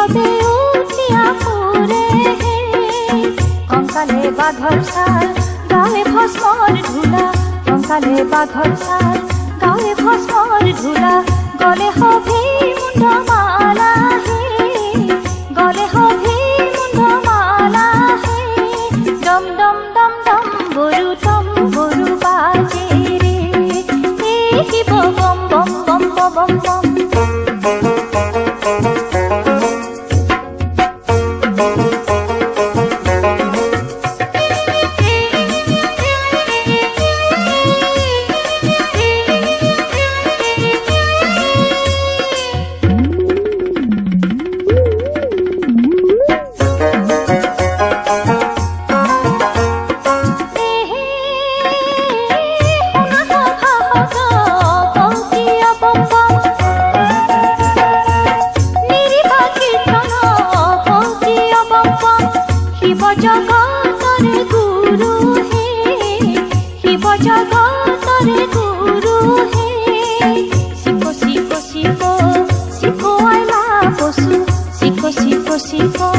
নীরবে উঠিয়া পড়ে কঙ্কালে বাঘর সাল গায়ে ভস্মর ধুলা কঙ্কালে বাঘর সাল গায়ে ভস্মর ধুলা গলে হবে মুন্ডমালা হে গলে হবে মুন্ডমালা হে ডম ডম ডম ডম বরু বাজে রে হে বম বম বম বম বম জগতরে গুরু হে শিব জগতরে গুরু হে শিখো শিখো শিখো শিখো আইলা পশু শিখো শিখো শিখো